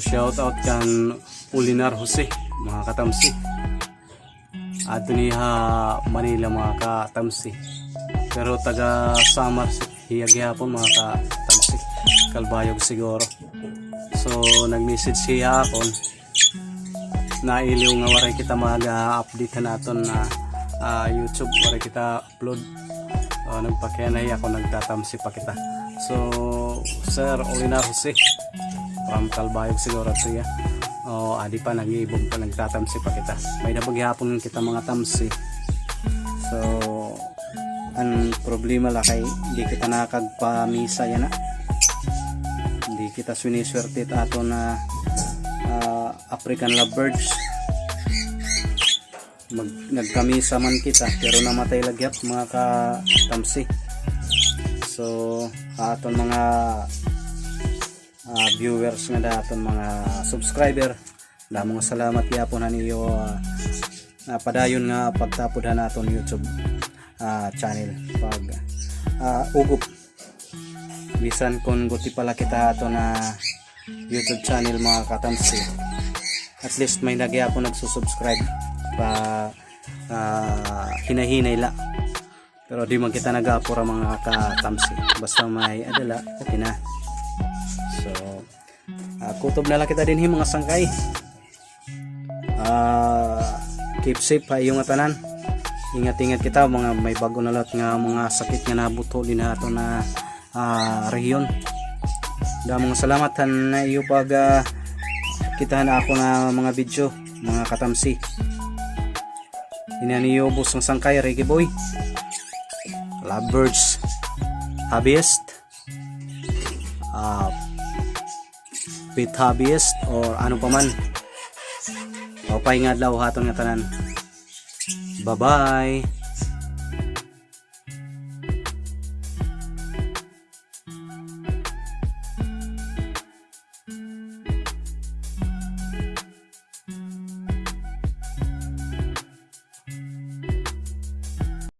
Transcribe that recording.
Shout out kan Ulinar Jose mga katamsi. Ato niya Manila mga katamsi. Pero taga Samar hiyag-hapon mga katamsi. Kalbayog siguro. So nag-message siya akon. Nailiw nga waray kita mag-update naton na YouTube, waray kita upload. Nagpakianay ako, nagtatamsi pa kita. So Sir Ulinar Jose from Kalbayog siguro siya. Adi pa nag-iibog pa, nagtatamsi pa kita. May nabaghapon kita mga tamsi. So ang problema la kay hindi kita nakagpamisa yan na. Hindi kita siniswerte ato na African lovebirds. Nagkamisa man kita pero namatay lagyap mga katamsi. So aton mga viewers nga daton mga subscriber, damong salamat yapon niyo padayon nga pagtapod naton YouTube channel pag ugup bisan kon guti pala kita ato na YouTube channel mga katamsi, at least may nagyapon nagsusubscribe pa hinahinay la, pero di man kita nag-apura mga katamsi, basta may adala okay na. So kutob na lang kita din mga sangkay. Keep safe ha iyong tanan, ingat-ingat kita mga may bago na lahat nga mga sakit nga nabuto din na ito na rehiyon. Damong salamat na iyo pag kita na ako na mga video mga katamsi. Inaniyo bus ng sangkay Reggae Boy, lovebirds, hobbyist, pet hobbyist or ano pa man. O pahinga adlaw haton nga tanan. Bye bye.